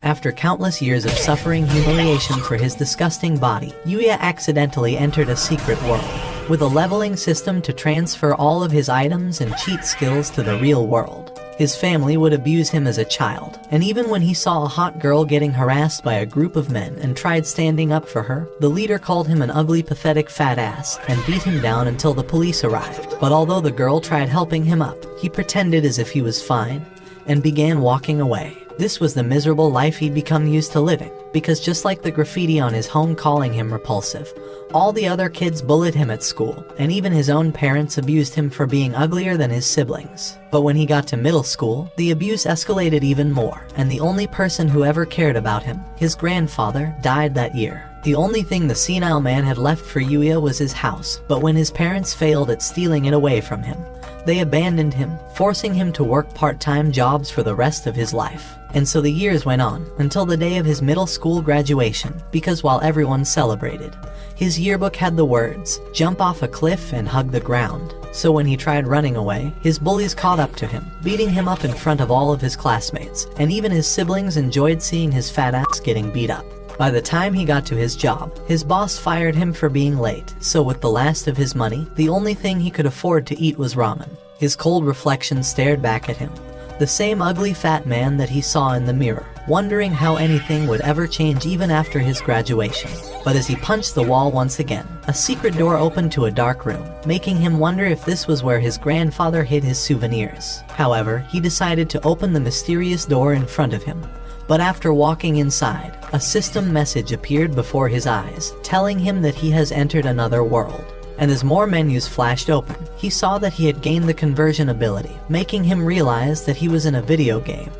After countless years of suffering humiliation for his disgusting body, Yuya accidentally entered a secret world, with a leveling system to transfer all of his items and cheat skills to the real world. His family would abuse him as a child, and even when he saw a hot girl getting harassed by a group of men and tried standing up for her, the leader called him an ugly, pathetic fat ass and beat him down until the police arrived. But although the girl tried helping him up, he pretended as if he was fine and began walking away. This was the miserable life he'd become used to living, because just like the graffiti on his home calling him repulsive, all the other kids bullied him at school, and even his own parents abused him for being uglier than his siblings. But when he got to middle school, the abuse escalated even more, and the only person who ever cared about him, his grandfather, died that year. The only thing the senile man had left for Yuya was his house, but when his parents failed at stealing it away from him, they abandoned him, forcing him to work part-time jobs for the rest of his life. And so the years went on, until the day of his middle school graduation, because while everyone celebrated, his yearbook had the words, "Jump off a cliff and hug the ground." So when he tried running away, his bullies caught up to him, beating him up in front of all of his classmates, and even his siblings enjoyed seeing his fat ass getting beat up. By the time he got to his job, his boss fired him for being late, so with the last of his money, the only thing he could afford to eat was ramen. His cold reflection stared back at him, the same ugly fat man that he saw in the mirror, wondering how anything would ever change even after his graduation. But as he punched the wall once again, a secret door opened to a dark room, making him wonder if this was where his grandfather hid his souvenirs. However, he decided to open the mysterious door in front of him. But after walking inside, a system message appeared before his eyes, telling him that he has entered another world. And as more menus flashed open, he saw that he had gained the conversion ability, making him realize that he was in a video game,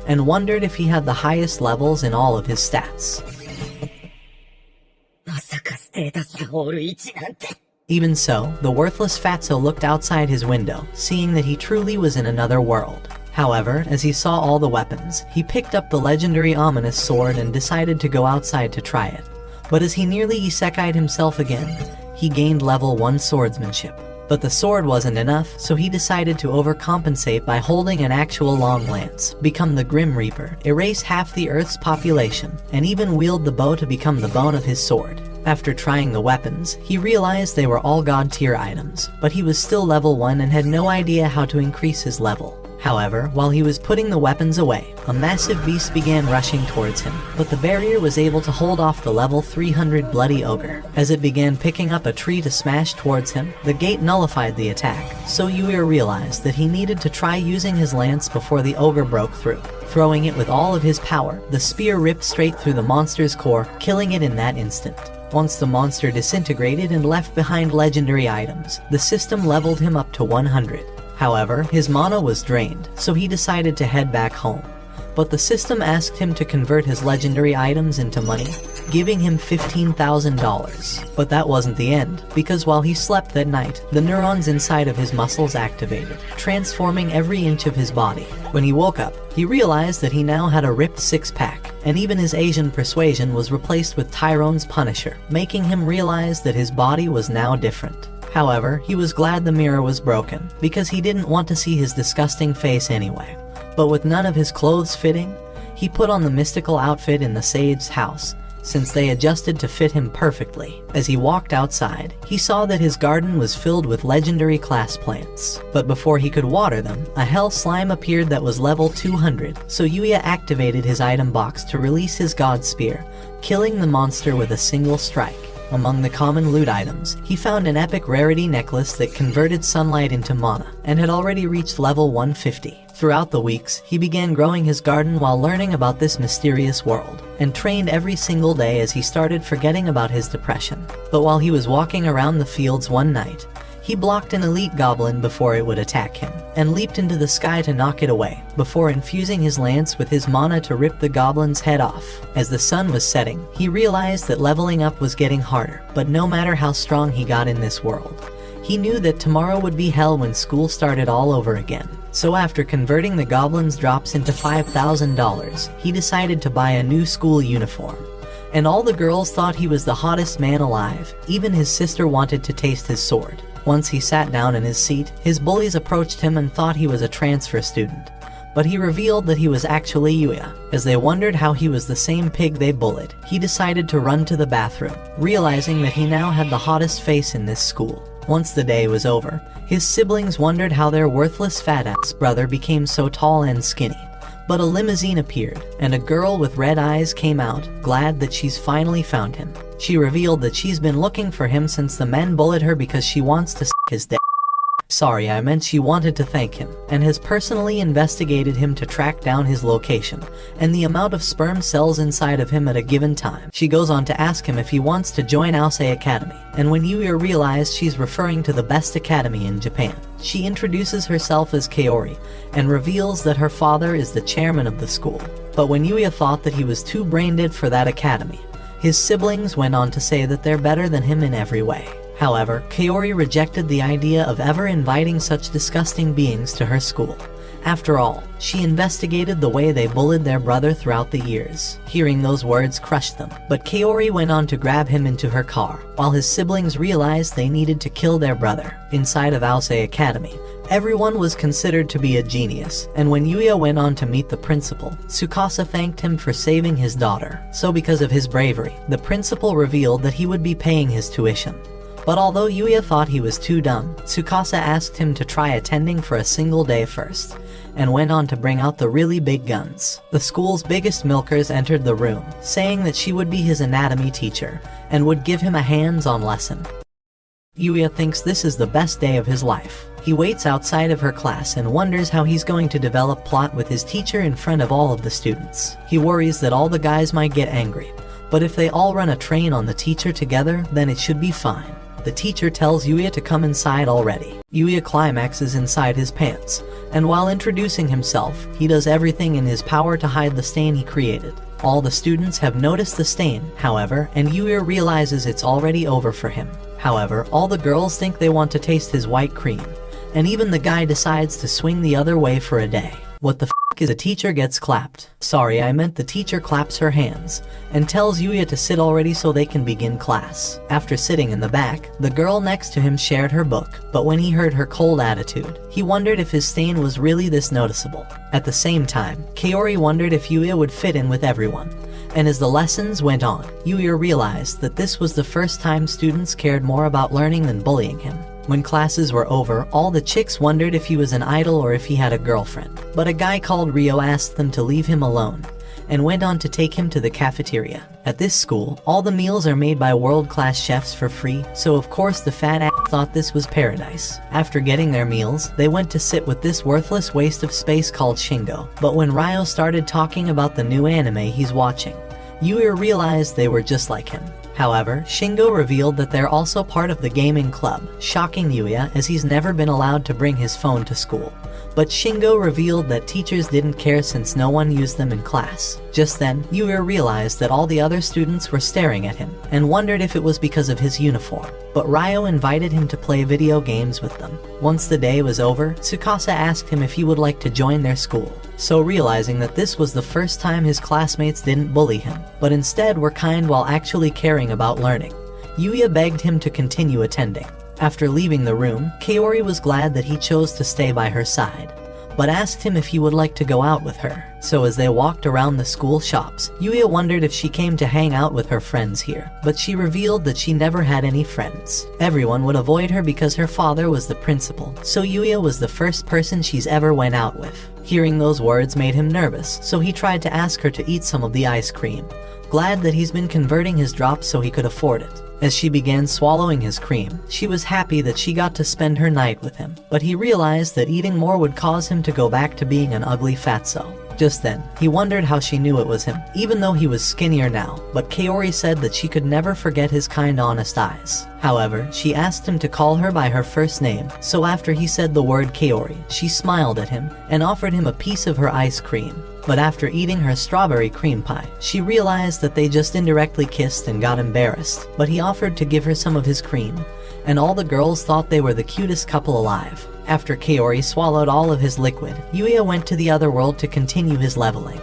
and wondered if he had the highest levels in all of his stats. Even so, the worthless fatso looked outside his window, seeing that he truly was in another world. However, as he saw all the weapons, he picked up the legendary ominous sword and decided to go outside to try it. But as he nearly isekai'd himself again, he gained level 1 swordsmanship. But the sword wasn't enough, so he decided to overcompensate by holding an actual long lance, become the Grim Reaper, erase half the Earth's population, and even wield the bow to become the bone of his sword. After trying the weapons, he realized they were all god tier items, but he was still level 1 and had no idea how to increase his level. However, while he was putting the weapons away, a massive beast began rushing towards him, but the barrier was able to hold off the level 300 bloody ogre. As it began picking up a tree to smash towards him, the gate nullified the attack, so Yuya realized that he needed to try using his lance before the ogre broke through. Throwing it with all of his power, the spear ripped straight through the monster's core, killing it in that instant. Once the monster disintegrated and left behind legendary items, the system leveled him up to 100. However, his mana was drained, so he decided to head back home. But the system asked him to convert his legendary items into money, giving him $15,000. But that wasn't the end, because while he slept that night, the neurons inside of his muscles activated, transforming every inch of his body. When he woke up, he realized that he now had a ripped six-pack, and even his Asian persuasion was replaced with Tyrone's Punisher, making him realize that his body was now different. However, he was glad the mirror was broken, because he didn't want to see his disgusting face anyway. But with none of his clothes fitting, he put on the mystical outfit in the Sage's house, since they adjusted to fit him perfectly. As he walked outside, he saw that his garden was filled with legendary class plants. But before he could water them, a hell slime appeared that was level 200, so Yuya activated his item box to release his god spear, killing the monster with a single strike. Among the common loot items, he found an epic rarity necklace that converted sunlight into mana, and had already reached level 150. Throughout the weeks, he began growing his garden while learning about this mysterious world, and trained every single day as he started forgetting about his depression. But while he was walking around the fields one night, he blocked an elite goblin before it would attack him, and leaped into the sky to knock it away, before infusing his lance with his mana to rip the goblin's head off. As the sun was setting, he realized that leveling up was getting harder, but no matter how strong he got in this world, he knew that tomorrow would be hell when school started all over again. So after converting the goblin's drops into $5,000, he decided to buy a new school uniform. And all the girls thought he was the hottest man alive. Even his sister wanted to taste his sword. Once he sat down in his seat, his bullies approached him and thought he was a transfer student. but he revealed that he was actually Yuya. As they wondered how he was the same pig they bullied, he decided to run to the bathroom, realizing that he now had the hottest face in this school. Once the day was over, his siblings wondered how their worthless fat-ass brother became so tall and skinny. But a limousine appeared, and a girl with red eyes came out, glad that she's finally found him. She revealed that she's been looking for him since the men bullied her because she wants to suck his dick. Sorry, I meant she wanted to thank him, and has personally investigated him to track down his location, and the amount of sperm cells inside of him at a given time. She goes on to ask him if he wants to join Aosei Academy, and when Yuya realized she's referring to the best academy in Japan, she introduces herself as Kaori, and reveals that her father is the chairman of the school. But when Yuya thought that he was too brain-dead for that academy, his siblings went on to say that they're better than him in every way. However, Kaori rejected the idea of ever inviting such disgusting beings to her school. After all, she investigated the way they bullied their brother throughout the years. Hearing those words crushed them, but Kaori went on to grab him into her car, while his siblings realized they needed to kill their brother. Inside of Aosei Academy, everyone was considered to be a genius, and when Yuya went on to meet the principal, Tsukasa thanked him for saving his daughter. So because of his bravery, the principal revealed that he would be paying his tuition. But although Yuya thought he was too dumb, Tsukasa asked him to try attending for a single day first, and went on to bring out the really big guns. The school's biggest milkers entered the room, saying that she would be his anatomy teacher, and would give him a hands-on lesson. Yuya thinks this is the best day of his life. He waits outside of her class and wonders how he's going to develop plot with his teacher in front of all of the students. He worries that all the guys might get angry, but if they all run a train on the teacher together, then it should be fine. The teacher tells Yuya to come inside already. Yuya climaxes inside his pants, and while introducing himself, he does everything in his power to hide the stain he created. All the students have noticed the stain, however, and Yuya realizes it's already over for him. However, all the girls think they want to taste his white cream, and even the guy decides to swing the other way for a day. What the f*** is the teacher gets clapped. Sorry, I meant the teacher claps her hands, and tells Yuya to sit already so they can begin class. After sitting in the back, the girl next to him shared her book, but when he heard her cold attitude, he wondered if his stain was really this noticeable. At the same time, Kaori wondered if Yuya would fit in with everyone. And as the lessons went on, Yuya realized that this was the first time students cared more about learning than bullying him. When classes were over, all the chicks wondered if he was an idol or if he had a girlfriend. But a guy called Rio asked them to leave him alone, and went on to take him to the cafeteria. At this school, all the meals are made by world-class chefs for free, so of course the fat ass thought this was paradise. After getting their meals, they went to sit with this worthless waste of space called Shingo. But when Ryo started talking about the new anime he's watching, Yuya realized they were just like him. However, Shingo revealed that they're also part of the gaming club, shocking Yuya as he's never been allowed to bring his phone to school. But Shingo revealed that teachers didn't care since no one used them in class. Just then, Yuya realized that all the other students were staring at him, and wondered if it was because of his uniform. But Ryo invited him to play video games with them. Once the day was over, Tsukasa asked him if he would like to join their school. So realizing that this was the first time his classmates didn't bully him, but instead were kind while actually caring about learning, Yuya begged him to continue attending. After leaving the room, Kaori was glad that he chose to stay by her side, but asked him if he would like to go out with her. So as they walked around the school shops, Yuya wondered if she came to hang out with her friends here, but she revealed that she never had any friends. Everyone would avoid her because her father was the principal, so Yuya was the first person she's ever went out with. Hearing those words made him nervous, so he tried to ask her to eat some of the ice cream, glad that he's been converting his drops so he could afford it. As she began swallowing his cream, she was happy that she got to spend her night with him, but he realized that eating more would cause him to go back to being an ugly fatso. Just then, he wondered how she knew it was him, even though he was skinnier now, but Kaori said that she could never forget his kind, honest eyes. However, she asked him to call her by her first name, so after he said the word Kaori, she smiled at him, and offered him a piece of her ice cream. But after eating her strawberry cream pie, she realized that they just indirectly kissed and got embarrassed, but he offered to give her some of his cream, and all the girls thought they were the cutest couple alive. After Kaori swallowed all of his liquid, Yuya went to the other world to continue his leveling.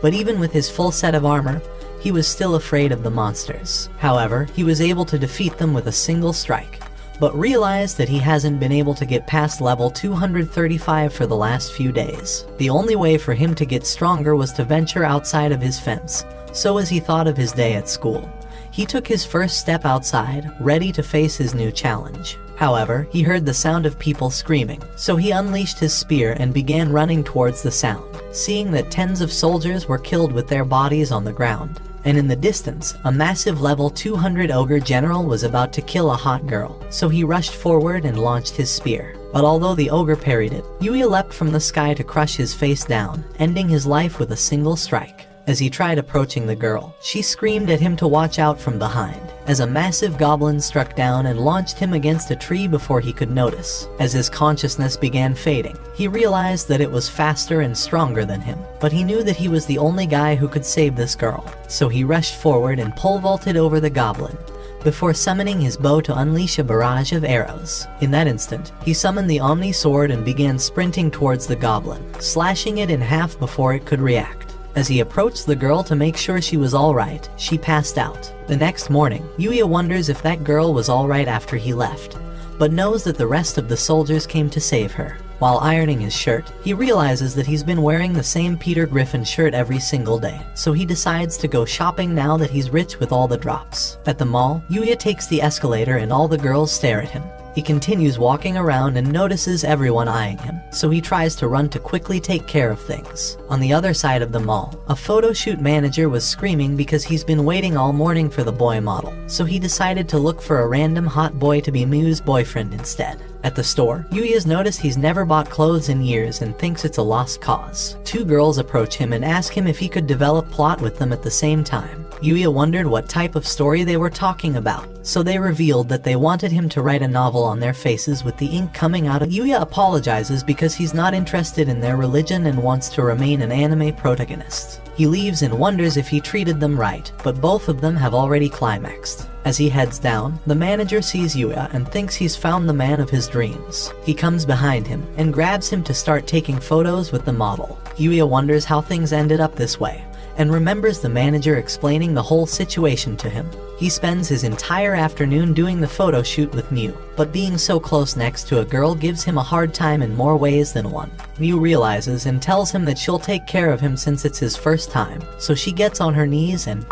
But even with his full set of armor, he was still afraid of the monsters. However, he was able to defeat them with a single strike. but realized that he hasn't been able to get past level 235 for the last few days. The only way for him to get stronger was to venture outside of his fence, so as he thought of his day at school, he took his first step outside, ready to face his new challenge. However, he heard the sound of people screaming, so he unleashed his spear and began running towards the sound, seeing that tens of soldiers were killed with their bodies on the ground. And in the distance, a massive level 200 ogre general was about to kill a hot girl, so he rushed forward and launched his spear. But although the ogre parried it, Yuya leapt from the sky to crush his face down, ending his life with a single strike. As he tried approaching the girl, she screamed at him to watch out from behind, as a massive goblin struck down and launched him against a tree before he could notice. As his consciousness began fading, he realized that it was faster and stronger than him, but he knew that he was the only guy who could save this girl, so he rushed forward and pole vaulted over the goblin, before summoning his bow to unleash a barrage of arrows. In that instant, he summoned the Omni Sword and began sprinting towards the goblin, slashing it in half before it could react. As he approached the girl to make sure she was alright, she passed out. The next morning, Yuya wonders if that girl was alright after he left, but knows that the rest of the soldiers came to save her. While ironing his shirt, he realizes that he's been wearing the same Peter Griffin shirt every single day, so he decides to go shopping now that he's rich with all the drops. At the mall, Yuya takes the escalator and all the girls stare at him. He continues walking around and notices everyone eyeing him, so he tries to run to quickly take care of things. On the other side of the mall, a photo shoot manager was screaming because he's been waiting all morning for the boy model, so he decided to look for a random hot boy to be Miu's boyfriend instead. At the store, Yuya's noticed he's never bought clothes in years and thinks it's a lost cause. Two girls approach him and ask him if he could develop plot with them at the same time. Yuya wondered what type of story they were talking about, so they revealed that they wanted him to write a novel on their faces with the ink coming out of. Yuya apologizes because he's not interested in their religion and wants to remain an anime protagonist. He leaves and wonders if he treated them right, but both of them have already climaxed. As he heads down, the manager sees Yuya and thinks he's found the man of his dreams. He comes behind him and grabs him to start taking photos with the model. Yuya wonders how things ended up this way, and remembers the manager explaining the whole situation to him. He spends his entire afternoon doing the photo shoot with Miu, but being so close next to a girl gives him a hard time in more ways than one. Miu realizes and tells him that she'll take care of him since it's his first time, so she gets on her knees and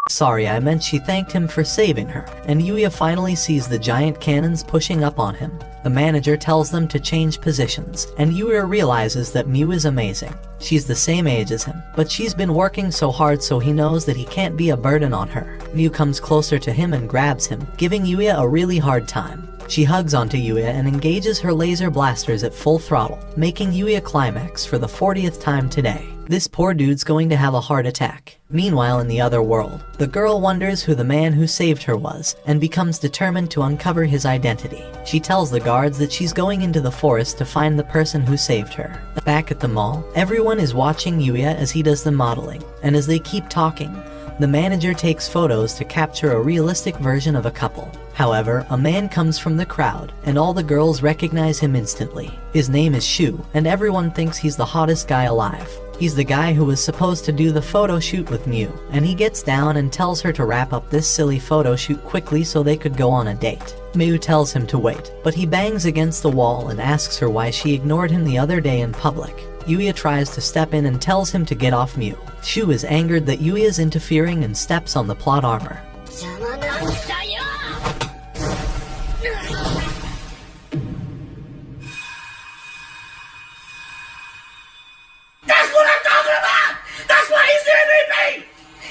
sorry, I meant she thanked him for saving her, and Yuya finally sees the giant cannons pushing up on him. The manager tells them to change positions, and Yuya realizes that Miu is amazing. She's the same age as him, but she's been working so hard so he knows that he can't be a burden on her. Miu comes closer to him and grabs him, giving Yuya a really hard time. She hugs onto Yuya and engages her laser blasters at full throttle, making Yuya climax for the 40th time today. This poor dude's going to have a heart attack. Meanwhile, in the other world, the girl wonders who the man who saved her was, and becomes determined to uncover his identity. She tells the guards that she's going into the forest to find the person who saved her. Back at the mall, everyone is watching Yuya as he does the modeling, and as they keep talking, the manager takes photos to capture a realistic version of a couple. However, a man comes from the crowd, and all the girls recognize him instantly. His name is Shu, and everyone thinks he's the hottest guy alive. He's the guy who was supposed to do the photo shoot with Miu, and he gets down and tells her to wrap up this silly photo shoot quickly so they could go on a date. Miu tells him to wait, but he bangs against the wall and asks her why she ignored him the other day in public. Yuya tries to step in and tells him to get off Miu. Shu is angered that Yuya is interfering and steps on the plot armor. That's what I'm talking about! That's why he's the MVP!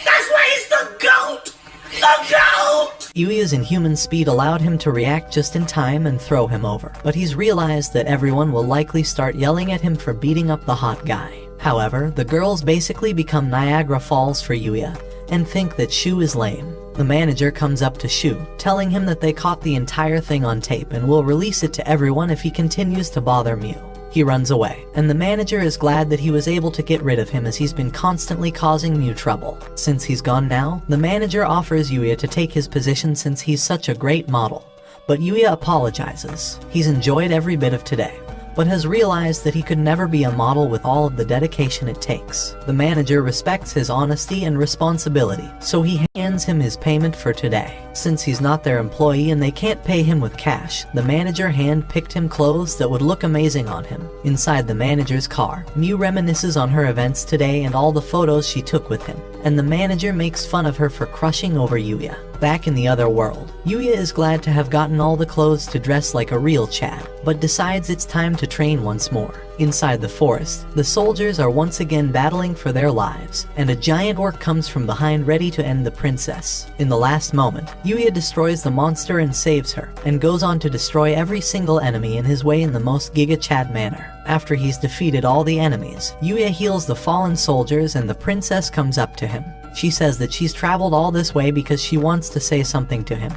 That's why he's the GOAT! The GOAT! Yuya's inhuman speed allowed him to react just in time and throw him over, but he's realized that everyone will likely start yelling at him for beating up the hot guy. However, the girls basically become Niagara Falls for Yuya, and think that Shu is lame. The manager comes up to Shu, telling him that they caught the entire thing on tape and will release it to everyone if he continues to bother Miu. He runs away, and the manager is glad that he was able to get rid of him as he's been constantly causing Miu trouble. Since he's gone now, the manager offers Yuya to take his position since he's such a great model. But Yuya apologizes. He's enjoyed every bit of today, but has realized that he could never be a model with all of the dedication it takes. The manager respects his honesty and responsibility, so he hands him his payment for today. Since he's not their employee and they can't pay him with cash, the manager hand-picked him clothes that would look amazing on him. Inside the manager's car, Miu reminisces on her events today and all the photos she took with him, and the manager makes fun of her for crushing over Yuya. Back in the other world, Yuya is glad to have gotten all the clothes to dress like a real Chad, but decides it's time to train once more. Inside the forest, the soldiers are once again battling for their lives, and a giant orc comes from behind ready to end the princess. In the last moment, Yuya destroys the monster and saves her, and goes on to destroy every single enemy in his way in the most Giga Chad manner. After he's defeated all the enemies, Yuya heals the fallen soldiers and the princess comes up to him. She says that she's traveled all this way because she wants to say something to him.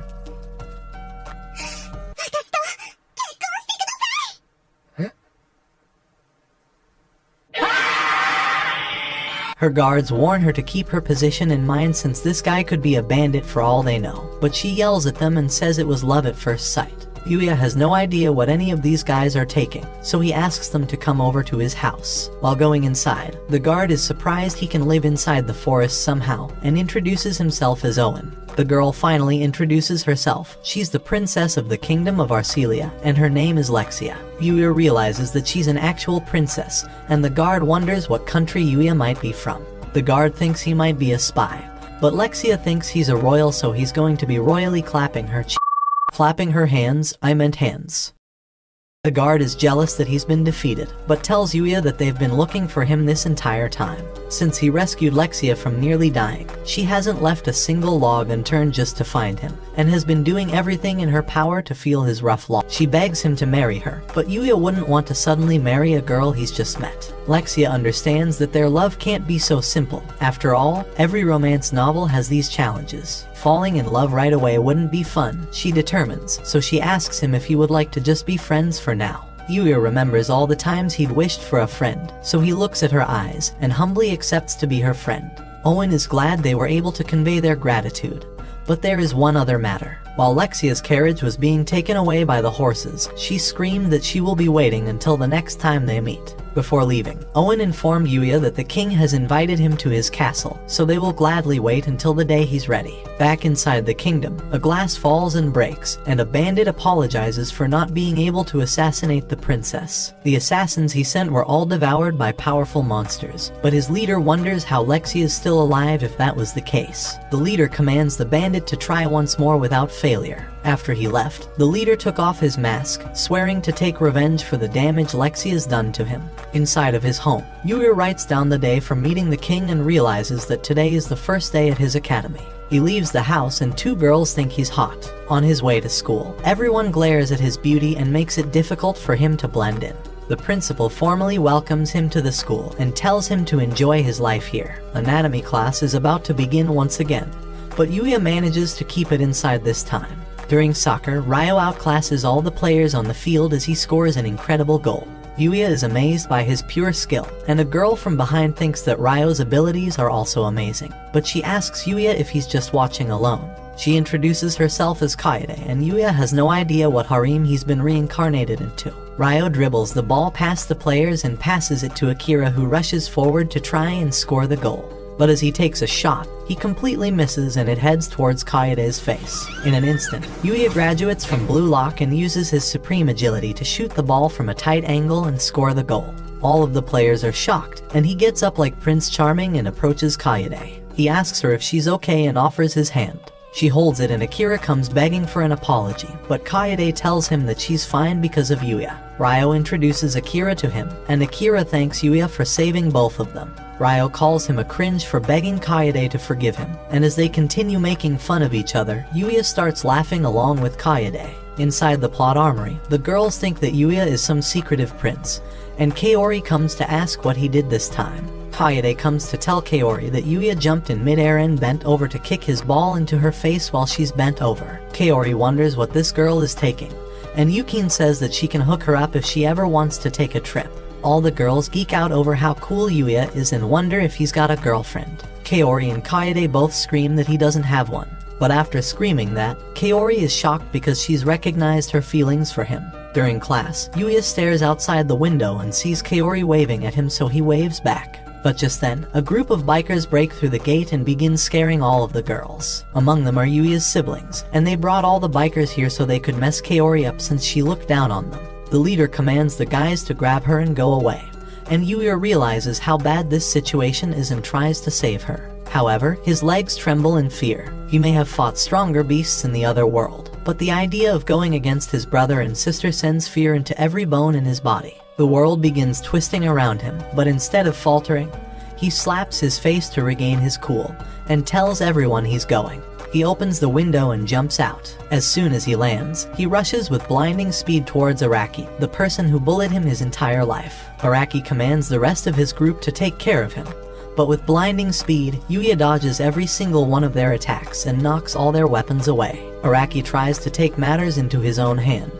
Her guards warn her to keep her position in mind since this guy could be a bandit for all they know, but she yells at them and says it was love at first sight. Yuya has no idea what any of these guys are taking, so he asks them to come over to his house. While going inside, the guard is surprised he can live inside the forest somehow, and introduces himself as Owen. The girl finally introduces herself. She's the princess of the kingdom of Arcelia, and her name is Lexia. Yuya realizes that she's an actual princess, and the guard wonders what country Yuya might be from. The guard thinks he might be a spy, but Lexia thinks he's a royal, so he's going to be royally clapping her Clapping her hands, I meant hands. The guard is jealous that he's been defeated, but tells Yuya that they've been looking for him this entire time. Since he rescued Lexia from nearly dying, she hasn't left a single log unturned just to find him, and has been doing everything in her power to feel his rough lot. She begs him to marry her, but Yuya wouldn't want to suddenly marry a girl he's just met. Lexia understands that their love can't be so simple. After all, every romance novel has these challenges. Falling in love right away wouldn't be fun, she determines, so she asks him if he would like to just be friends for now. Yuya remembers all the times he'd wished for a friend, so he looks at her eyes and humbly accepts to be her friend. Owen is glad they were able to convey their gratitude. But there is one other matter. While Lexia's carriage was being taken away by the horses, she screamed that she will be waiting until the next time they meet. Before leaving, Owen informed Yuya that the king has invited him to his castle, so they will gladly wait until the day he's ready. Back inside the kingdom, a glass falls and breaks, and a bandit apologizes for not being able to assassinate the princess. The assassins he sent were all devoured by powerful monsters, but his leader wonders how Lexia is still alive if that was the case. The leader commands the bandit to try once more without failure. After he left, the leader took off his mask, swearing to take revenge for the damage Lexia's done to him. Inside of his home, Yuya writes down the day from meeting the king and realizes that today is the first day at his academy. He leaves the house and two girls think he's hot. On his way to school, everyone glares at his beauty and makes it difficult for him to blend in. The principal formally welcomes him to the school and tells him to enjoy his life here. Anatomy class is about to begin once again, but Yuya manages to keep it inside this time. During soccer, Ryo outclasses all the players on the field as he scores an incredible goal. Yuya is amazed by his pure skill, and a girl from behind thinks that Ryo's abilities are also amazing. But she asks Yuya if he's just watching alone. She introduces herself as Kaede, and Yuya has no idea what harem he's been reincarnated into. Ryo dribbles the ball past the players and passes it to Akira, who rushes forward to try and score the goal. But as he takes a shot, he completely misses and it heads towards Kaede's face. In an instant, Yuya graduates from Blue Lock and uses his supreme agility to shoot the ball from a tight angle and score the goal. All of the players are shocked, and he gets up like Prince Charming and approaches Kaede. He asks her if she's okay and offers his hand. She holds it and Akira comes begging for an apology, but Kaede tells him that she's fine because of Yuya. Ryo introduces Akira to him, and Akira thanks Yuya for saving both of them. Ryo calls him a cringe for begging Kaede to forgive him, and as they continue making fun of each other, Yuya starts laughing along with Kaede. Inside the plot armory, the girls think that Yuya is some secretive prince, and Kaori comes to ask what he did this time. Kaede comes to tell Kaori that Yuya jumped in midair and bent over to kick his ball into her face while she's bent over. Kaori wonders what this girl is taking, and Yukin says that she can hook her up if she ever wants to take a trip. All the girls geek out over how cool Yuya is and wonder if he's got a girlfriend. Kaori and Kaede both scream that he doesn't have one. But after screaming that, Kaori is shocked because she's recognized her feelings for him. During class, Yuya stares outside the window and sees Kaori waving at him, so he waves back. But just then, a group of bikers break through the gate and begin scaring all of the girls. Among them are Yuya's siblings, and they brought all the bikers here so they could mess Kaori up since she looked down on them. The leader commands the guys to grab her and go away, and Yuya realizes how bad this situation is and tries to save her. However, his legs tremble in fear. He may have fought stronger beasts in the other world, but the idea of going against his brother and sister sends fear into every bone in his body. The world begins twisting around him, but instead of faltering, he slaps his face to regain his cool, and tells everyone he's going. He opens the window and jumps out. As soon as he lands, he rushes with blinding speed towards Araki, the person who bullied him his entire life. Araki commands the rest of his group to take care of him. But with blinding speed, Yuya dodges every single one of their attacks and knocks all their weapons away. Araki tries to take matters into his own hand,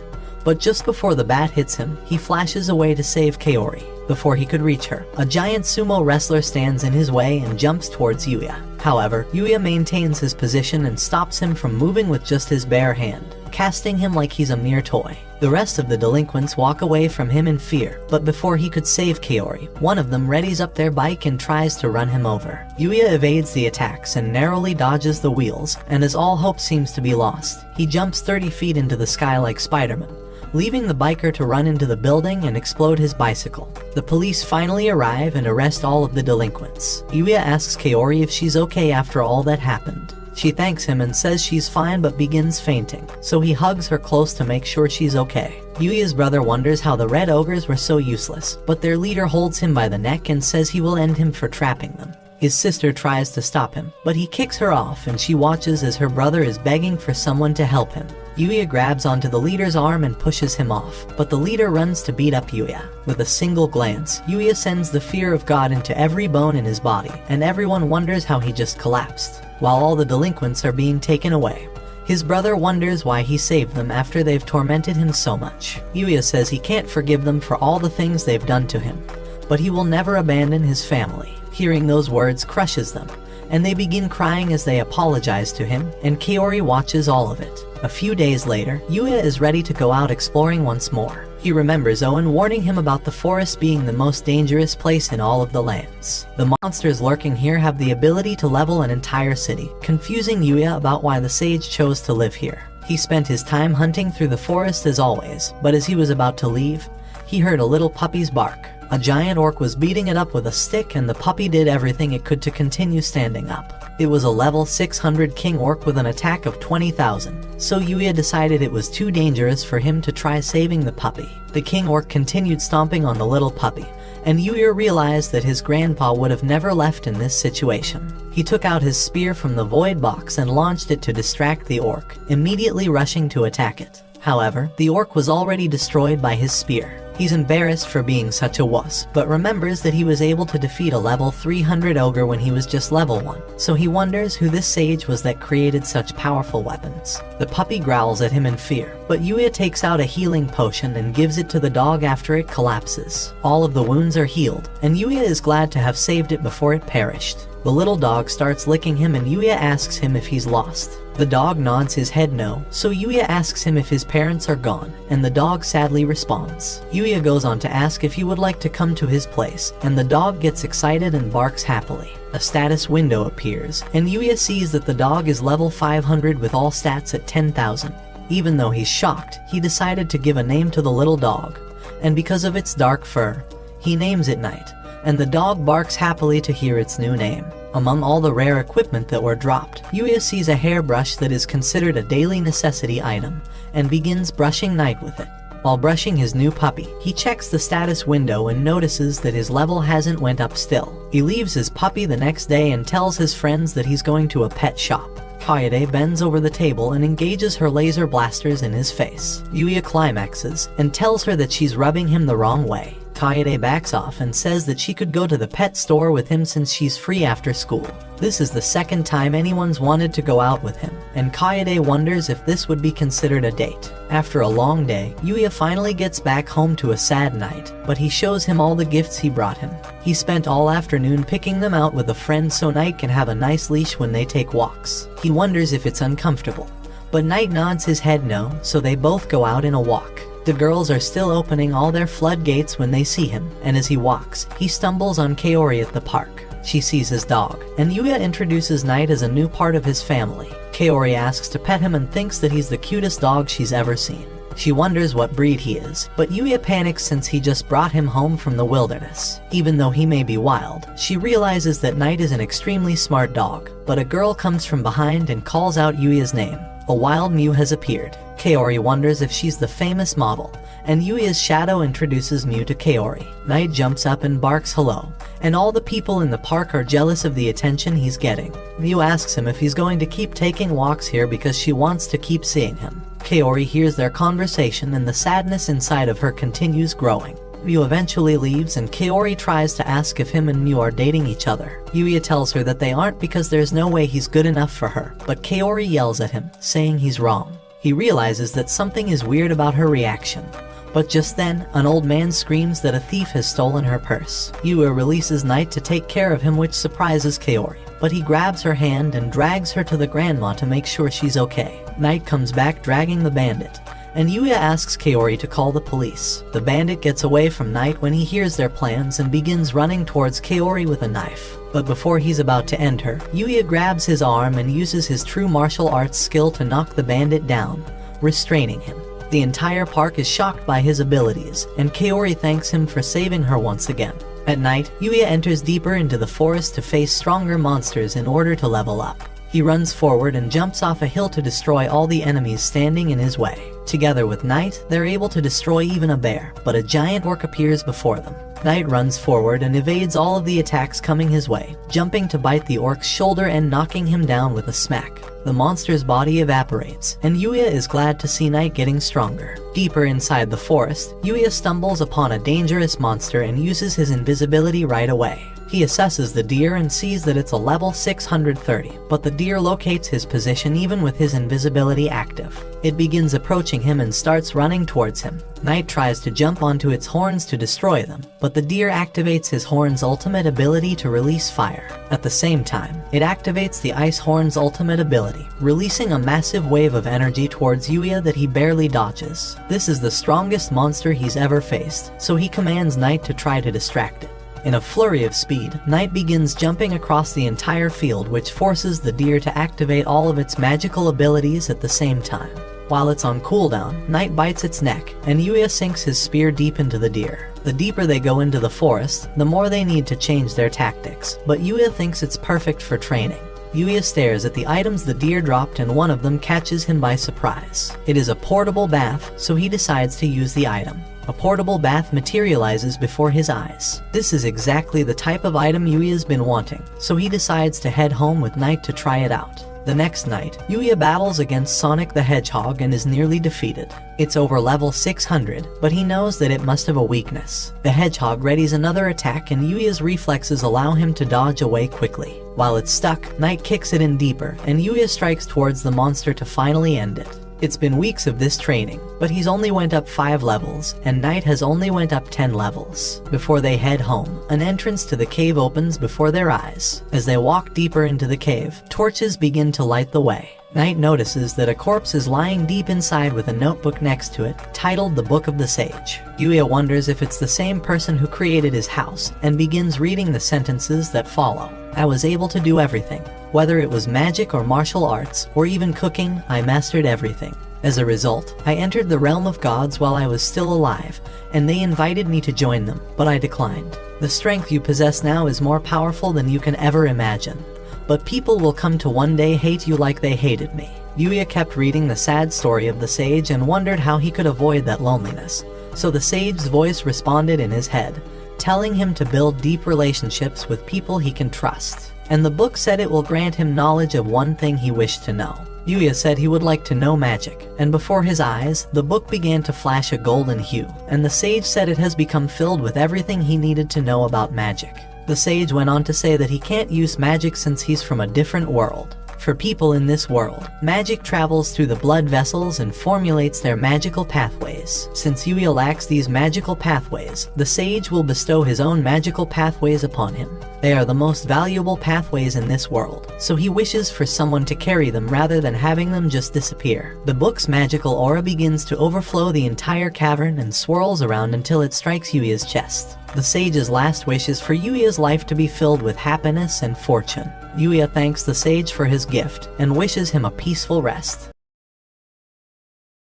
but just before the bat hits him, he flashes away to save Kaori. Before he could reach her, a giant sumo wrestler stands in his way and jumps towards Yuya. However, Yuya maintains his position and stops him from moving with just his bare hand, casting him like he's a mere toy. The rest of the delinquents walk away from him in fear, but before he could save Kaori, one of them readies up their bike and tries to run him over. Yuya evades the attacks and narrowly dodges the wheels, and as all hope seems to be lost, he jumps 30 feet into the sky like Spider-Man, leaving the biker to run into the building and explode his bicycle. The police finally arrive and arrest all of the delinquents. Yuya asks Kaori if she's okay after all that happened. She thanks him and says she's fine but begins fainting, so he hugs her close to make sure she's okay. Yuya's brother wonders how the red ogres were so useless, but their leader holds him by the neck and says he will end him for trapping them. His sister tries to stop him, but he kicks her off and she watches as her brother is begging for someone to help him. Yuya grabs onto the leader's arm and pushes him off, but the leader runs to beat up Yuya. With a single glance, Yuya sends the fear of God into every bone in his body, and everyone wonders how he just collapsed. While all the delinquents are being taken away, his brother wonders why he saved them after they've tormented him so much. Yuya says he can't forgive them for all the things they've done to him, but he will never abandon his family. Hearing those words crushes them, and they begin crying as they apologize to him, and Kaori watches all of it. A few days later, Yuya is ready to go out exploring once more. He remembers Owen warning him about the forest being the most dangerous place in all of the lands. The monsters lurking here have the ability to level an entire city, confusing Yuya about why the sage chose to live here. He spent his time hunting through the forest as always, but as he was about to leave, he heard a little puppy's bark. A giant orc was beating it up with a stick, and the puppy did everything it could to continue standing up. It was a level 600 king orc with an attack of 20,000, so Yuya decided it was too dangerous for him to try saving the puppy. The king orc continued stomping on the little puppy, and Yuya realized that his grandpa would have never left in this situation. He took out his spear from the void box and launched it to distract the orc, immediately rushing to attack it. However, the orc was already destroyed by his spear. He's embarrassed for being such a wuss, but remembers that he was able to defeat a level 300 ogre when he was just level 1, so he wonders who this sage was that created such powerful weapons. The puppy growls at him in fear, but Yuya takes out a healing potion and gives it to the dog after it collapses. All of the wounds are healed, and Yuya is glad to have saved it before it perished. The little dog starts licking him and Yuya asks him if he's lost. The dog nods his head no, so Yuya asks him if his parents are gone, and the dog sadly responds. Yuya goes on to ask if he would like to come to his place, and the dog gets excited and barks happily. A status window appears, and Yuya sees that the dog is level 500 with all stats at 10,000. Even though he's shocked, he decided to give a name to the little dog, and because of its dark fur, he names it Night, and the dog barks happily to hear its new name. Among all the rare equipment that were dropped, Yuya sees a hairbrush that is considered a daily necessity item, and begins brushing Night with it. While brushing his new puppy, he checks the status window and notices that his level hasn't went up still. He leaves his puppy the next day and tells his friends that he's going to a pet shop. Kaede bends over the table and engages her laser blasters in his face. Yuya climaxes and tells her that she's rubbing him the wrong way. Kaede backs off and says that she could go to the pet store with him since she's free after school. This is the second time anyone's wanted to go out with him, and Kaede wonders if this would be considered a date. After a long day, Yuya finally gets back home to a sad Night, but he shows him all the gifts he brought him. He spent all afternoon picking them out with a friend so Night can have a nice leash when they take walks. He wonders if it's uncomfortable, but Night nods his head no, so they both go out in a walk. The girls are still opening all their floodgates when they see him, and as he walks, he stumbles on Kaori at the park. She sees his dog, and Yuya introduces Knight as a new part of his family. Kaori asks to pet him and thinks that he's the cutest dog she's ever seen. She wonders what breed he is, but Yuya panics since he just brought him home from the wilderness. Even though he may be wild, she realizes that Knight is an extremely smart dog, but a girl comes from behind and calls out Yuya's name. A wild Mew has appeared. Kaori wonders if she's the famous model, and Yuya's shadow introduces Mew to Kaori. Knight jumps up and barks hello, and all the people in the park are jealous of the attention he's getting. Mew asks him if he's going to keep taking walks here because she wants to keep seeing him. Kaori hears their conversation and the sadness inside of her continues growing. Mew eventually leaves and Kaori tries to ask if him and Mew are dating each other. Yuya tells her that they aren't because there's no way he's good enough for her, but Kaori yells at him, saying he's wrong. He realizes that something is weird about her reaction. But just then, an old man screams that a thief has stolen her purse. Yuya releases Knight to take care of him, which surprises Kaori. But he grabs her hand and drags her to the grandma to make sure she's okay. Knight comes back dragging the bandit, and Yuya asks Kaori to call the police. The bandit gets away from Knight when he hears their plans and begins running towards Kaori with a knife. But before he's about to end her, Yuya grabs his arm and uses his true martial arts skill to knock the bandit down, restraining him. The entire park is shocked by his abilities, and Kaori thanks him for saving her once again. At night, Yuya enters deeper into the forest to face stronger monsters in order to level up. He runs forward and jumps off a hill to destroy all the enemies standing in his way. Together with Knight, they're able to destroy even a bear, but a giant orc appears before them. Knight runs forward and evades all of the attacks coming his way, jumping to bite the orc's shoulder and knocking him down with a smack. The monster's body evaporates, and Yuya is glad to see Knight getting stronger. Deeper inside the forest, Yuya stumbles upon a dangerous monster and uses his invisibility right away. He assesses the deer and sees that it's a level 630, but the deer locates his position even with his invisibility active. It begins approaching him and starts running towards him. Knight tries to jump onto its horns to destroy them, but the deer activates his horn's ultimate ability to release fire. At the same time, it activates the ice horn's ultimate ability, releasing a massive wave of energy towards Yuya that he barely dodges. This is the strongest monster he's ever faced, so he commands Knight to try to distract it. In a flurry of speed, Knight begins jumping across the entire field, which forces the deer to activate all of its magical abilities at the same time. While it's on cooldown, Knight bites its neck, and Yuya sinks his spear deep into the deer. The deeper they go into the forest, the more they need to change their tactics, but Yuya thinks it's perfect for training. Yuya stares at the items the deer dropped and one of them catches him by surprise. It is a portable bath, so he decides to use the item. A portable bath materializes before his eyes. This is exactly the type of item Yuya's been wanting, so he decides to head home with Knight to try it out. The next night, Yuya battles against Sonic the Hedgehog and is nearly defeated. It's over level 600, but he knows that it must have a weakness. The hedgehog readies another attack and Yuya's reflexes allow him to dodge away quickly. While it's stuck, Knight kicks it in deeper, and Yuya strikes towards the monster to finally end it. It's been weeks of this training, but he's only went up 5 levels, and Knight has only went up 10 levels. Before they head home, an entrance to the cave opens before their eyes. As they walk deeper into the cave, torches begin to light the way. Knight notices that a corpse is lying deep inside with a notebook next to it, titled The Book of the Sage. Yuya wonders if it's the same person who created his house, and begins reading the sentences that follow. I was able to do everything. Whether it was magic or martial arts, or even cooking, I mastered everything. As a result, I entered the realm of gods while I was still alive, and they invited me to join them, but I declined. The strength you possess now is more powerful than you can ever imagine. But people will come to one day hate you like they hated me. Yuya kept reading the sad story of the sage and wondered how he could avoid that loneliness. So the sage's voice responded in his head, telling him to build deep relationships with people he can trust. And the book said it will grant him knowledge of one thing he wished to know. Yuya said he would like to know magic, and before his eyes, the book began to flash a golden hue, and the sage said it has become filled with everything he needed to know about magic. The sage went on to say that he can't use magic since he's from a different world. For people in this world, magic travels through the blood vessels and formulates their magical pathways. Since Yuya lacks these magical pathways, the sage will bestow his own magical pathways upon him. They are the most valuable pathways in this world, so he wishes for someone to carry them rather than having them just disappear. The book's magical aura begins to overflow the entire cavern and swirls around until it strikes Yuya's chest. The sage's last wish is for Yuya's life to be filled with happiness and fortune. Yuya thanks the sage for his gift and wishes him a peaceful rest.